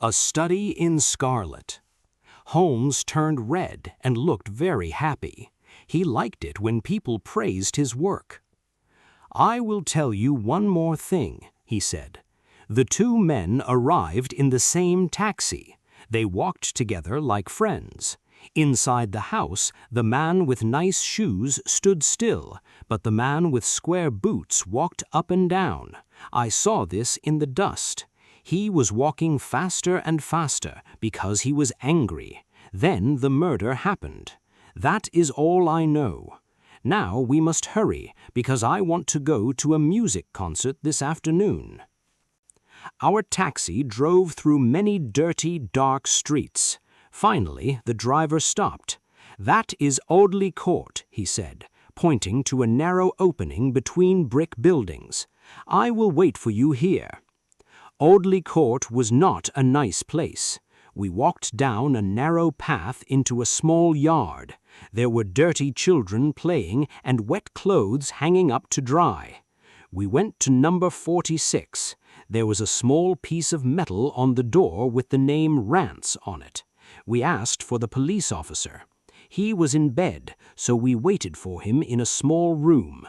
A study in Scarlet. Holmes turned red and looked very happy. He liked it when people praised his work. "I will tell you one more thing," he said. "The two men arrived in the same taxi. They walked together like friends. Inside the house, the man with nice shoes stood still, but the man with square boots walked up and down. I saw this in the dust. He was walking faster and faster because he was angry. Then the murder happened. That is all I know. Now we must hurry because I want to go to a music concert this afternoon." Our taxi drove through many dirty, dark streets. Finally, the driver stopped. "That is Audley Court," he said, pointing to a narrow opening between brick buildings. "I will wait for you here." Audley Court was not a nice place. We walked down a narrow path into a small yard. There were dirty children playing and wet clothes hanging up to dry. We went to number 46. There was a small piece of metal on the door with the name Rance on it. We asked for the police officer. He was in bed, so we waited for him in a small room.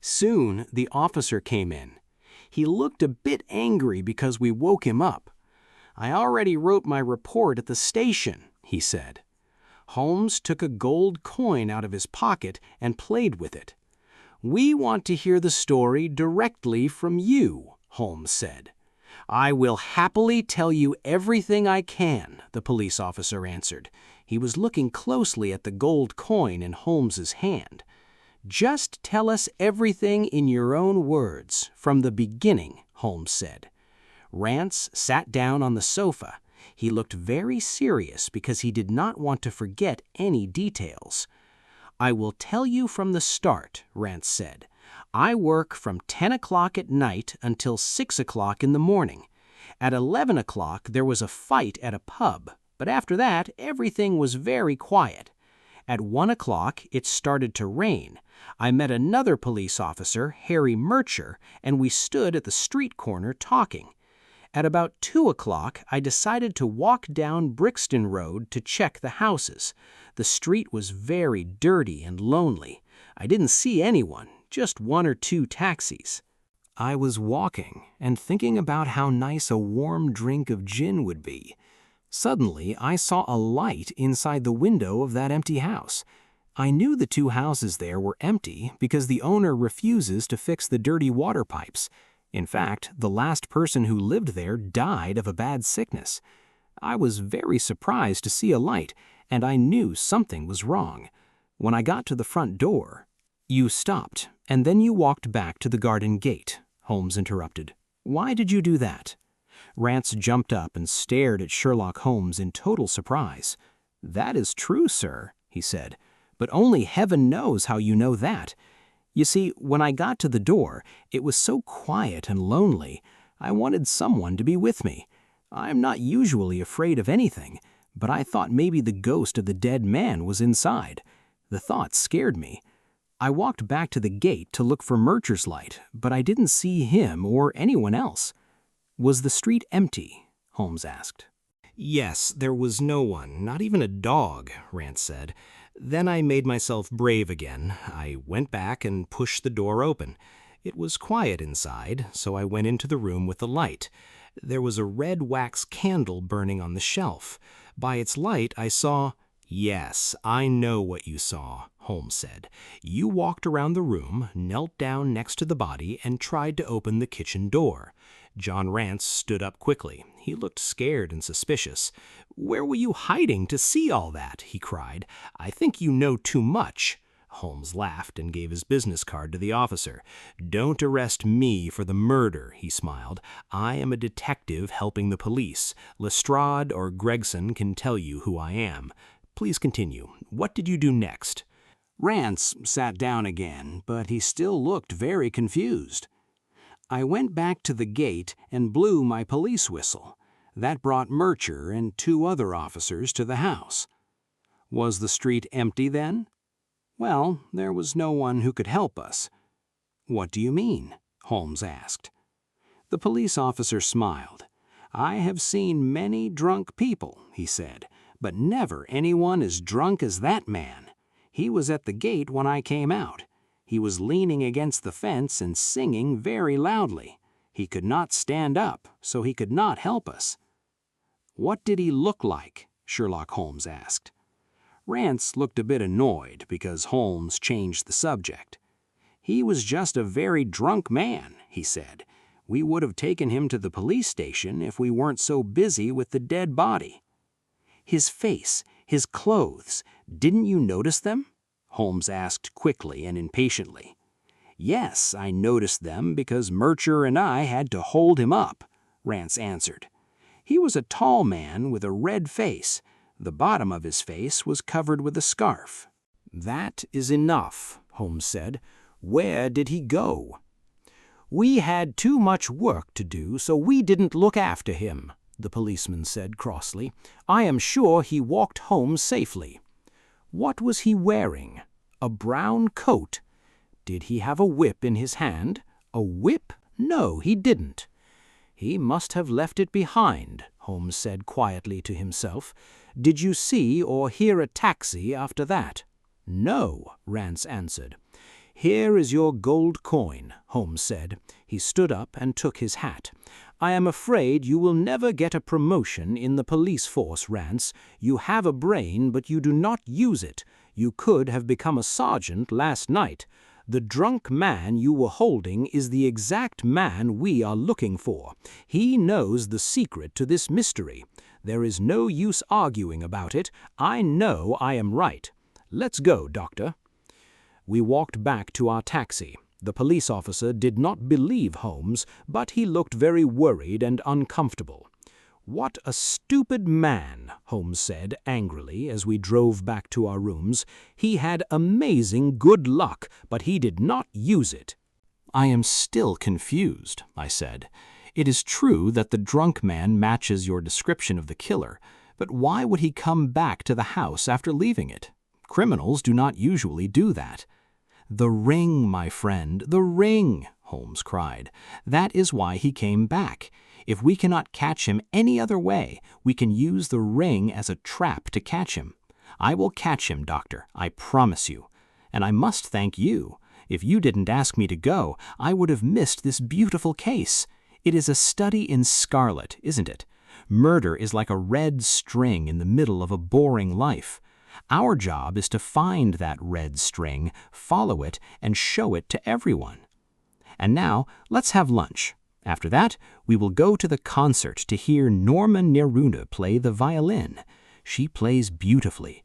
Soon the officer came in. He looked a bit angry because we woke him up. "I already wrote my report at the station," he said. Holmes took a gold coin out of his pocket and played with it. "We want to hear the story directly from you," Holmes said. "I will happily tell you everything I can," the police officer answered. He was looking closely at the gold coin in Holmes's hand. "Just tell us everything in your own words, from the beginning," Holmes said. Rance sat down on the sofa. He looked very serious because he did not want to forget any details. "I will tell you from the start," Rance said. "I work from 10 o'clock at night until 6 o'clock in the morning. At 11 o'clock there was a fight at a pub, but after that everything was very quiet. At 1 o'clock it started to rain. I met another police officer, Harry Murcher, and we stood at the street corner talking. At about 2 o'clock, I decided to walk down Brixton Road to check the houses. The street was very dirty and lonely. I didn't see anyone, just 1 or 2 taxis. I was walking and thinking about how nice a warm drink of gin would be. Suddenly, I saw a light inside the window of that empty house. I knew the 2 houses there were empty because the owner refuses to fix the dirty water pipes. In fact, the last person who lived there died of a bad sickness. I was very surprised to see a light, and I knew something was wrong. When I got to the front door— "You stopped, and then you walked back to the garden gate," Holmes interrupted. "Why did you do that?" Rance jumped up and stared at Sherlock Holmes in total surprise. "That is true, sir," he said, "but only heaven knows how you know that. You see, when I got to the door, it was so quiet and lonely. I wanted someone to be with me. I'm not usually afraid of anything, but I thought maybe the ghost of the dead man was inside. The thought scared me. I walked back to the gate to look for Murcher's light, but I didn't see him or anyone else." "Was the street empty?" Holmes asked. "Yes, there was no one, not even a dog," Rance said. "Then I made myself brave again. I went back and pushed the door open. It was quiet inside, so I went into the room with the light. There was a red wax candle burning on the shelf. By its light I saw—" "Yes, I know what you saw," Holmes said. "You walked around the room, knelt down next to the body, and tried to open the kitchen door." John Rance stood up quickly. He looked scared and suspicious. "Where were you hiding to see all that?" he cried. "I think you know too much." Holmes laughed and gave his business card to the officer. "Don't arrest me for the murder," he smiled. "I am a detective helping the police. Lestrade or Gregson can tell you who I am. Please continue. What did you do next?" Rance sat down again, but he still looked very confused. "I went back to the gate and blew my police whistle. That brought Murcher and 2 other officers to the house." "Was the street empty then?" "Well, there was no one who could help us." "What do you mean?" Holmes asked. The police officer smiled. "I have seen many drunk people," he said, "but never anyone as drunk as that man. He was at the gate when I came out. He was leaning against the fence and singing very loudly. He could not stand up, so he could not help us." "What did he look like?" Sherlock Holmes asked. Rance looked a bit annoyed because Holmes changed the subject. "He was just a very drunk man," he said. "We would have taken him to the police station if we weren't so busy with the dead body." "His face, his clothes, didn't you notice them?" Holmes asked quickly and impatiently. "Yes, I noticed them because Murcher and I had to hold him up," Rance answered. "He was a tall man with a red face. The bottom of his face was covered with a scarf." "That is enough," Holmes said. "Where did he go?" "We had too much work to do, so we didn't look after him," the policeman said crossly. "I am sure he walked home safely." "What was he wearing? A brown coat? Did he have a whip in his hand? A whip? No, he didn't." "He must have left it behind," Holmes said quietly to himself. "Did you see or hear a taxi after that?" "No," Rance answered. "Here is your gold coin," Holmes said. He stood up and took his hat. "I am afraid you will never get a promotion in the police force, Rance. You have a brain, but you do not use it. You could have become a sergeant last night. The drunk man you were holding is the exact man we are looking for. He knows the secret to this mystery. There is no use arguing about it. I know I am right. Let's go, Doctor." We walked back to our taxi. The police officer did not believe Holmes, but he looked very worried and uncomfortable. "What a stupid man," Holmes said angrily as we drove back to our rooms. "He had amazing good luck, but he did not use it." "I am still confused," I said. "It is true that the drunk man matches your description of the killer, but why would he come back to the house after leaving it? Criminals do not usually do that." "The ring, my friend, the ring!" Holmes cried. "That is why he came back. If we cannot catch him any other way, we can use the ring as a trap to catch him. I will catch him, Doctor, I promise you. And I must thank you. If you didn't ask me to go, I would have missed this beautiful case. It is a study in Scarlet, isn't it? Murder is like a red string in the middle of a boring life. Our job is to find that red string, follow it, and show it to everyone. And now, let's have lunch. After that, we will go to the concert to hear Norma Neruda play the violin. She plays beautifully.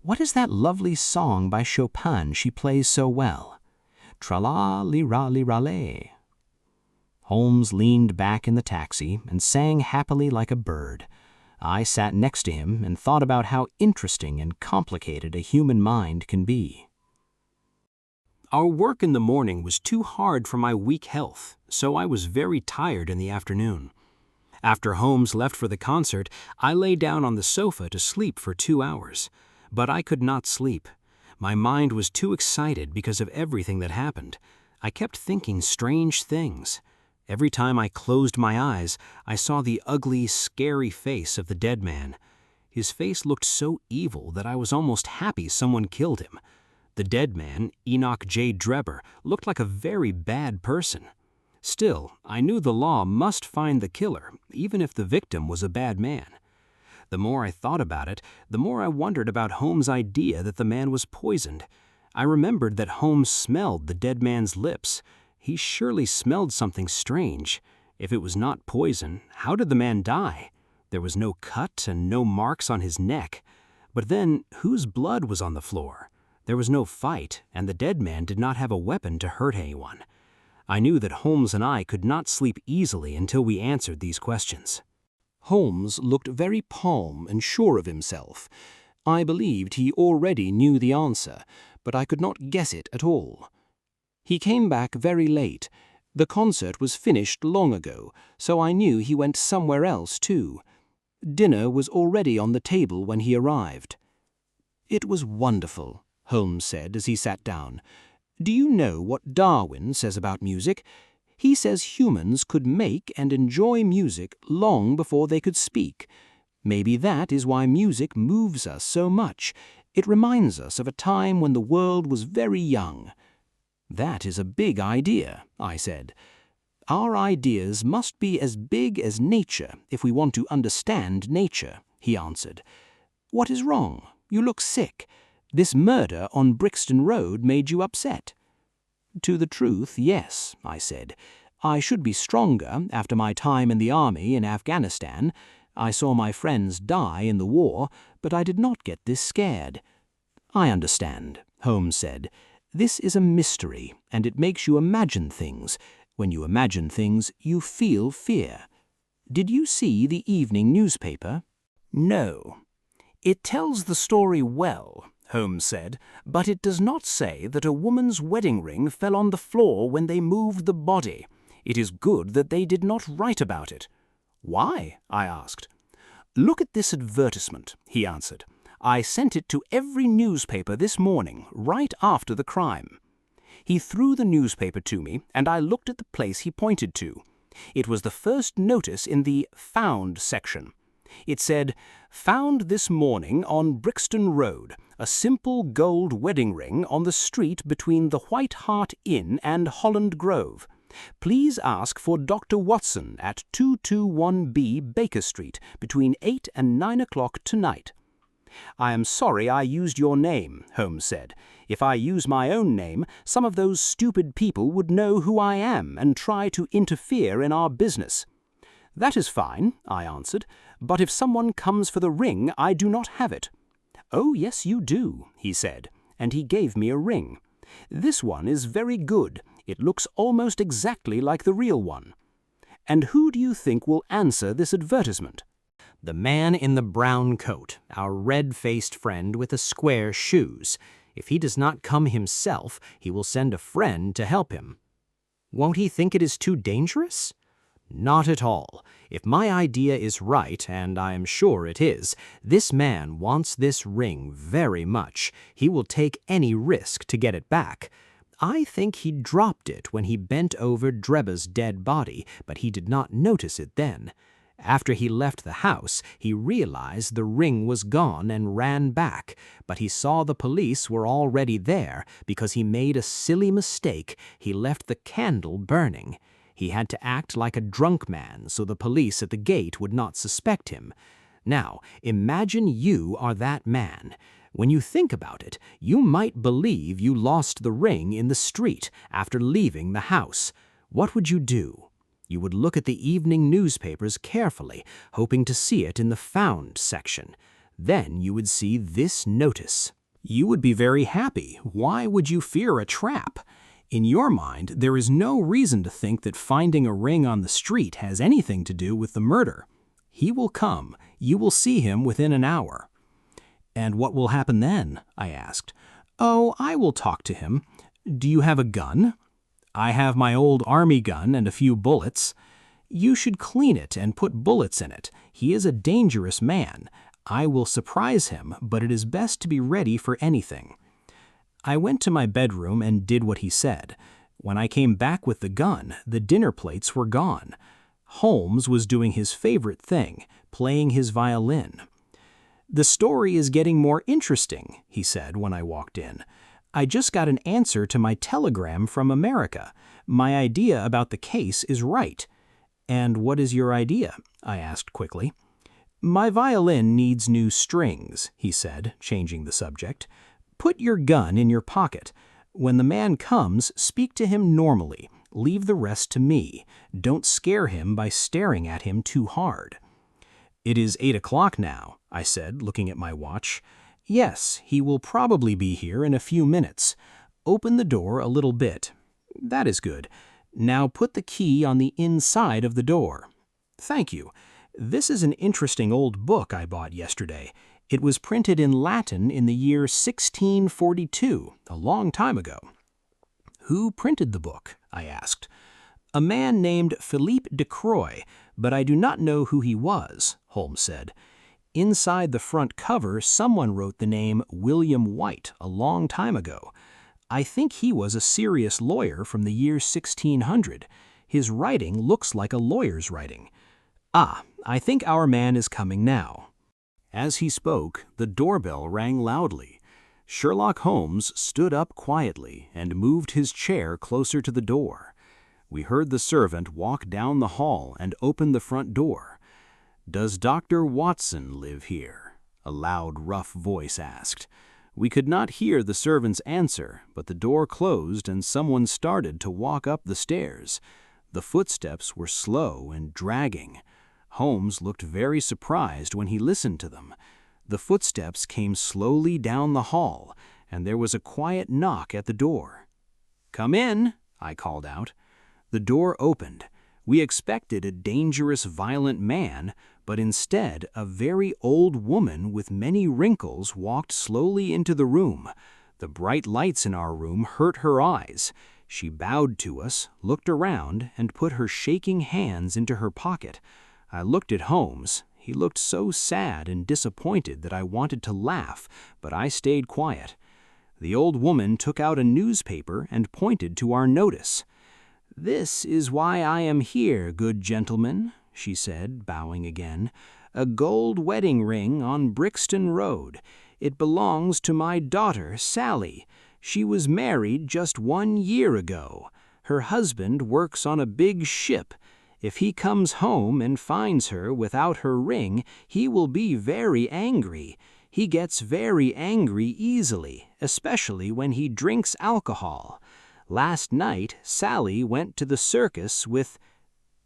What is that lovely song by Chopin she plays so well? Tra-la-li-ra-li-ra-lay. Holmes leaned back in the taxi and sang happily like a bird. I sat next to him and thought about how interesting and complicated a human mind can be. Our work in the morning was too hard for my weak health, so I was very tired in the afternoon. After Holmes left for the concert, I lay down on the sofa to sleep for 2 hours. But I could not sleep. My mind was too excited because of everything that happened. I kept thinking strange things. Every time I closed my eyes, I saw the ugly, scary face of the dead man. His face looked so evil that I was almost happy someone killed him. The dead man, Enoch J. Drebber, looked like a very bad person. Still, I knew the law must find the killer, even if the victim was a bad man. The more I thought about it, the more I wondered about Holmes' idea that the man was poisoned. I remembered that Holmes smelled the dead man's lips. He surely smelled something strange. If it was not poison, how did the man die? There was no cut and no marks on his neck. But then, whose blood was on the floor? There was no fight, and the dead man did not have a weapon to hurt anyone. I knew that Holmes and I could not sleep easily until we answered these questions. Holmes looked very calm and sure of himself. I believed he already knew the answer, but I could not guess it at all. He came back very late. The concert was finished long ago, so I knew he went somewhere else too. Dinner was already on the table when he arrived. "It was wonderful," Holmes said as he sat down. "Do you know what Darwin says about music? He says humans could make and enjoy music long before they could speak. Maybe that is why music moves us so much. It reminds us of a time when the world was very young." "That is a big idea," I said. "Our ideas must be as big as nature if we want to understand nature," he answered. "What is wrong? You look sick. This murder on Brixton Road made you upset." "To the truth, yes," I said. "I should be stronger after my time in the army in Afghanistan. I saw my friends die in the war, but I did not get this scared." "I understand," Holmes said. "This is a mystery, and it makes you imagine things. When you imagine things, you feel fear. Did you see the evening newspaper?" "No. It tells the story well," Holmes said, "but it does not say that a woman's wedding ring fell on the floor when they moved the body. It is good that they did not write about it." "Why?" I asked. "Look at this advertisement," he answered. "I sent it to every newspaper this morning, right after the crime." He threw the newspaper to me, and I looked at the place he pointed to. It was the first notice in the Found section. It said, "Found this morning on Brixton Road, a simple gold wedding ring on the street between the White Hart Inn and Holland Grove. Please ask for Dr. Watson at 221B Baker Street between 8 and 9 o'clock tonight." "I am sorry I used your name," Holmes said. "If I use my own name, some of those stupid people would know who I am and try to interfere in our business." "That is fine," I answered, "but if someone comes for the ring, I do not have it." "Oh, yes, you do," he said, and he gave me a ring. "This one is very good. It looks almost exactly like the real one." "And who do you think will answer this advertisement?" The man in the brown coat, our red-faced friend with the square shoes. If he does not come himself, he will send a friend to help him. Won't he think it is too dangerous? Not at all. If my idea is right, and I am sure it is, this man wants this ring very much. He will take any risk to get it back. I think he dropped it when he bent over Dreba's dead body, but he did not notice it then. After he left the house, he realized the ring was gone and ran back, but he saw the police were already there because he made a silly mistake. He left the candle burning. He had to act like a drunk man so the police at the gate would not suspect him. Now, imagine you are that man. When you think about it, you might believe you lost the ring in the street after leaving the house. What would you do? You would look at the evening newspapers carefully, hoping to see it in the Found section. Then you would see this notice. You would be very happy. Why would you fear a trap? In your mind, there is no reason to think that finding a ring on the street has anything to do with the murder. He will come. You will see him within an hour. "And what will happen then?" I asked. "Oh, I will talk to him. Do you have a gun?" "I have my old army gun and a few bullets." "You should clean it and put bullets in it. He is a dangerous man. I will surprise him, but it is best to be ready for anything." I went to my bedroom and did what he said. When I came back with the gun, the dinner plates were gone. Holmes was doing his favorite thing, playing his violin. "The story is getting more interesting," he said when I walked in. "I just got an answer to my telegram from America. My idea about the case is right." "And what is your idea?" I asked quickly. "My violin needs new strings," he said, changing the subject. "Put your gun in your pocket. When the man comes, speak to him normally. Leave the rest to me. Don't scare him by staring at him too hard." "It is 8 o'clock now," I said, looking at my watch. "Yes, he will probably be here in a few minutes. Open the door a little bit. That is good. Now put the key on the inside of the door. Thank you. This is an interesting old book I bought yesterday. It was printed in Latin in the year 1642, a long time ago." "Who printed the book?" I asked. "A man named Philippe de Croix, but I do not know who he was," Holmes said. "Inside the front cover, someone wrote the name William White a long time ago. I think he was a serious lawyer from the year 1600. His writing looks like a lawyer's writing. Ah, I think our man is coming now." As he spoke, the doorbell rang loudly. Sherlock Holmes stood up quietly and moved his chair closer to the door. We heard the servant walk down the hall and open the front door. "Does Dr. Watson live here?" a loud, rough voice asked. We could not hear the servant's answer, but the door closed and someone started to walk up the stairs. The footsteps were slow and dragging. Holmes looked very surprised when he listened to them. The footsteps came slowly down the hall, and there was a quiet knock at the door. "Come in," I called out. The door opened. We expected a dangerous, violent man, but instead a very old woman with many wrinkles walked slowly into the room. The bright lights in our room hurt her eyes. She bowed to us, looked around, and put her shaking hands into her pocket. I looked at Holmes. He looked so sad and disappointed that I wanted to laugh, but I stayed quiet. The old woman took out a newspaper and pointed to our notice. "This is why I am here, good gentlemen," she said, bowing again. "A gold wedding ring on Brixton Road. It belongs to my daughter, Sally. She was married just 1 year ago. Her husband works on a big ship. If he comes home and finds her without her ring, he will be very angry. He gets very angry easily, especially when he drinks alcohol. Last night, Sally went to the circus with—"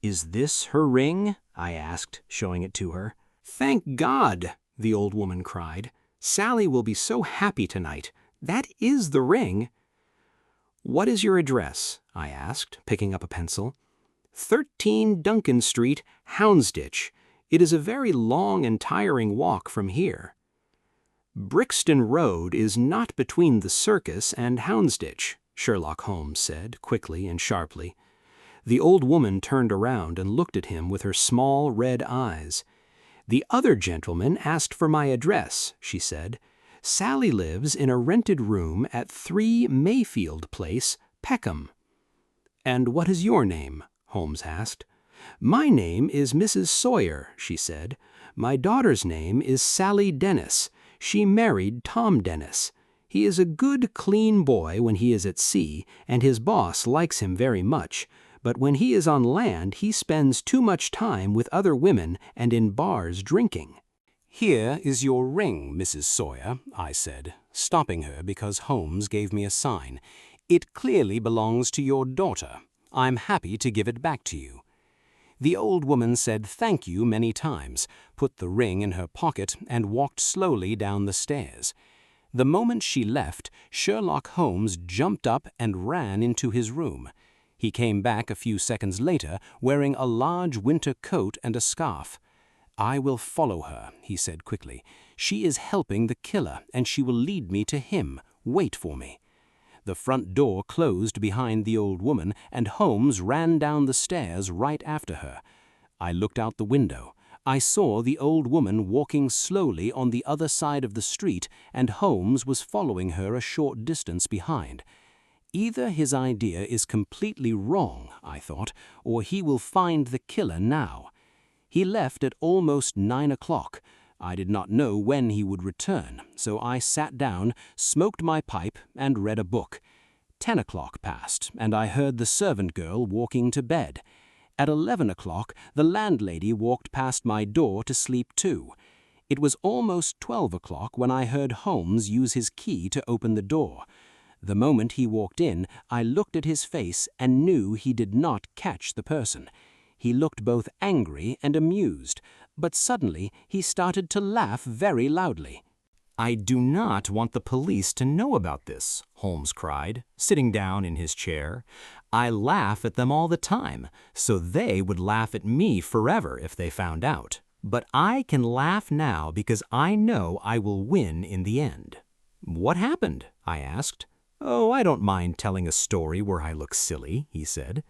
"Is this her ring?" I asked, showing it to her. "Thank God!" the old woman cried. "Sally will be so happy tonight. That is the ring." "What is your address?" I asked, picking up a pencil. 13 Duncan Street, Houndsditch. It is a very long and tiring walk from here." "Brixton Road is not between the circus and Houndsditch," Sherlock Holmes said, quickly and sharply. The old woman turned around and looked at him with her small red eyes. "The other gentleman asked for my address," she said. "Sally lives in a rented room at 3 Mayfield Place, Peckham." "And what is your name?" Holmes asked. "My name is Mrs. Sawyer," she said. "My daughter's name is Sally Dennis. She married Tom Dennis. He is a good, clean boy when he is at sea, and his boss likes him very much. But when he is on land, he spends too much time with other women and in bars drinking." "Here is your ring, Mrs. Sawyer," I said, stopping her because Holmes gave me a sign. "It clearly belongs to your daughter. I'm happy to give it back to you." The old woman said thank you many times, put the ring in her pocket, and walked slowly down the stairs. The moment she left, Sherlock Holmes jumped up and ran into his room. He came back a few seconds later, wearing a large winter coat and a scarf. "I will follow her," he said quickly. "She is helping the killer, and she will lead me to him. Wait for me." The front door closed behind the old woman, and Holmes ran down the stairs right after her. I looked out the window. I saw the old woman walking slowly on the other side of the street, and Holmes was following her a short distance behind. Either his idea is completely wrong, I thought, or he will find the killer now. He left at almost 9 o'clock. I did not know when he would return, so I sat down, smoked my pipe, and read a book. 10 o'clock passed, and I heard the servant girl walking to bed. At 11 o'clock, the landlady walked past my door to sleep too. It was almost 12 o'clock when I heard Holmes use his key to open the door. The moment he walked in, I looked at his face and knew he did not catch the person. He looked both angry and amused, but suddenly he started to laugh very loudly. "I do not want the police to know about this," Holmes cried, sitting down in his chair. "I laugh at them all the time, so they would laugh at me forever if they found out. But I can laugh now because I know I will win in the end." "What happened?" I asked. "Oh, I don't mind telling a story where I look silly," he said.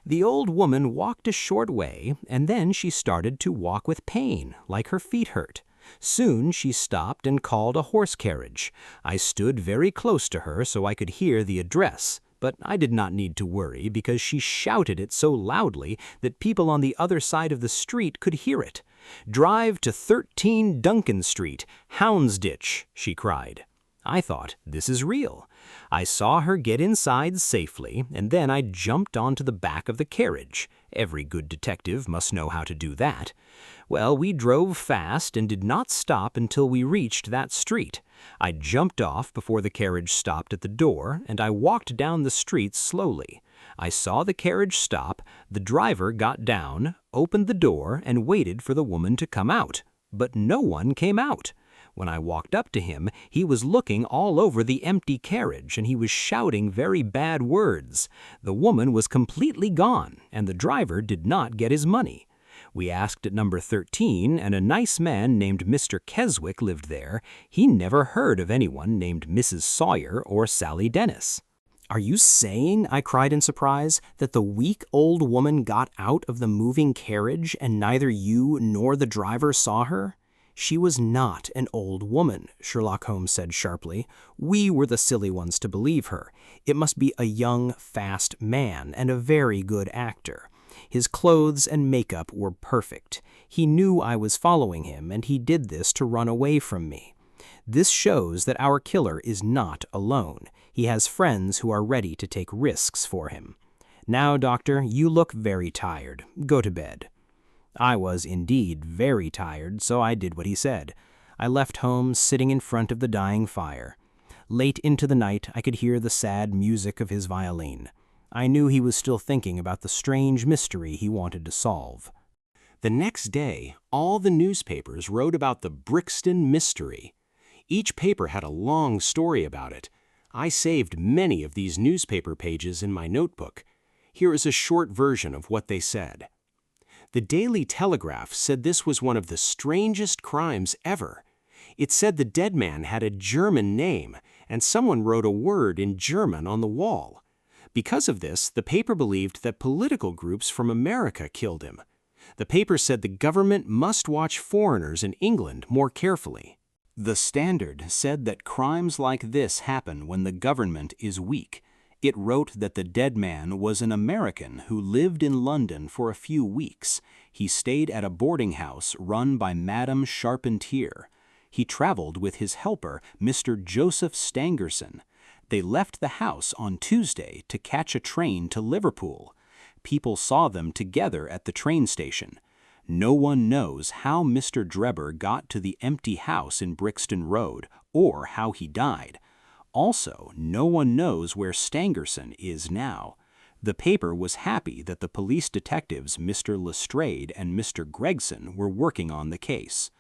"The old woman walked a short way, and then she started to walk with pain, like her feet hurt. Soon she stopped and called a horse carriage. I stood very close to her so I could hear the address, but I did not need to worry because she shouted it so loudly that people on the other side of the street could hear it. "Drive to 13 Duncan Street, Houndsditch," she cried. I thought, this is real. I saw her get inside safely, and then I jumped onto the back of the carriage. Every good detective must know how to do that. Well, we drove fast and did not stop until we reached that street. I jumped off before the carriage stopped at the door, and I walked down the street slowly. I saw the carriage stop, the driver got down, opened the door, and waited for the woman to come out. But no one came out. When I walked up to him, he was looking all over the empty carriage, and he was shouting very bad words. The woman was completely gone, and the driver did not get his money. We asked at number 13, and a nice man named Mr. Keswick lived there. He never heard of anyone named Mrs. Sawyer or Sally Dennis. "Are you saying," I cried in surprise, "that the weak old woman got out of the moving carriage and neither you nor the driver saw her?" "She was not an old woman," Sherlock Holmes said sharply. "We were the silly ones to believe her. It must be a young, fast man and a very good actor. His clothes and makeup were perfect. He knew I was following him, and he did this to run away from me. This shows that our killer is not alone. He has friends who are ready to take risks for him. Now, Doctor, you look very tired. Go to bed." I was indeed very tired, so I did what he said. I left Holmes sitting in front of the dying fire. Late into the night, I could hear the sad music of his violin. I knew he was still thinking about the strange mystery he wanted to solve. The next day, all the newspapers wrote about the Brixton mystery. Each paper had a long story about it. I saved many of these newspaper pages in my notebook. Here is a short version of what they said. The Daily Telegraph said this was one of the strangest crimes ever. It said the dead man had a German name, and someone wrote a word in German on the wall. Because of this, the paper believed that political groups from America killed him. The paper said the government must watch foreigners in England more carefully. The Standard said that crimes like this happen when the government is weak. It wrote that the dead man was an American who lived in London for a few weeks. He stayed at a boarding house run by Madame Charpentier. He traveled with his helper, Mr. Joseph Stangerson. They left the house on Tuesday to catch a train to Liverpool. People saw them together at the train station. No one knows how Mr. Drebber got to the empty house in Brixton Road or how he died. Also, no one knows where Stangerson is now. The paper was happy that the police detectives Mr. Lestrade and Mr. Gregson were working on the case.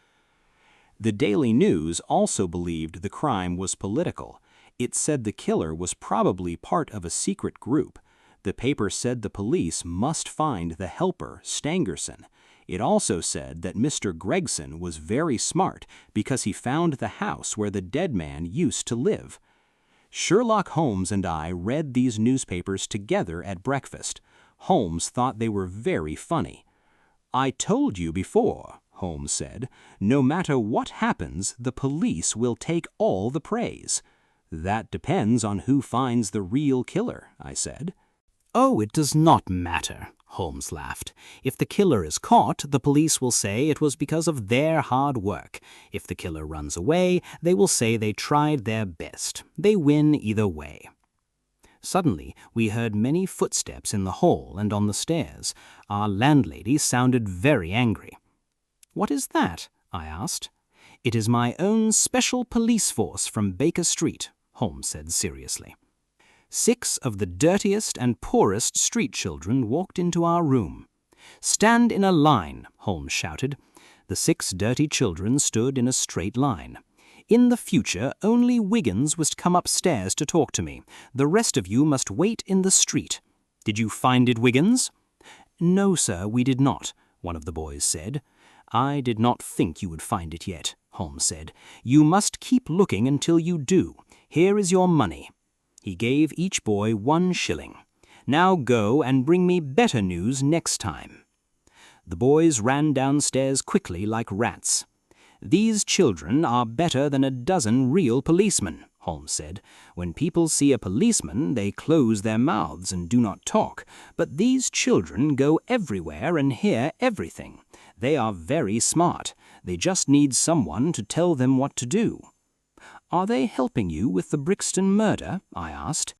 The Daily News also believed the crime was political. It said the killer was probably part of a secret group. The paper said the police must find the helper, Stangerson. It also said that Mr. Gregson was very smart because he found the house where the dead man used to live. Sherlock Holmes and I read these newspapers together at breakfast. Holmes thought they were very funny. "I told you before," Holmes said, "no matter what happens, the police will take all the praise." "That depends on who finds the real killer," I said. "Oh, it does not matter," Holmes laughed. "If the killer is caught, the police will say it was because of their hard work. If the killer runs away, they will say they tried their best. They win either way." Suddenly, we heard many footsteps in the hall and on the stairs. Our landlady sounded very angry. "What is that?" I asked. "It is my own special police force from Baker Street," Holmes said seriously. 6 of the dirtiest and poorest street children walked into our room. "Stand in a line," Holmes shouted. The 6 dirty children stood in a straight line. "In the future, only Wiggins was to come upstairs to talk to me. The rest of you must wait in the street. Did you find it, Wiggins?" "No, sir, we did not," one of the boys said. "I did not think you would find it yet," Holmes said. "You must keep looking until you do. Here is your money." He gave each boy 1 shilling. "Now go and bring me better news next time." The boys ran downstairs quickly like rats. "These children are better than a dozen real policemen," Holmes said. "When people see a policeman, they close their mouths and do not talk. But these children go everywhere and hear everything. They are very smart. They just need someone to tell them what to do." "Are they helping you with the Brixton murder?" I asked.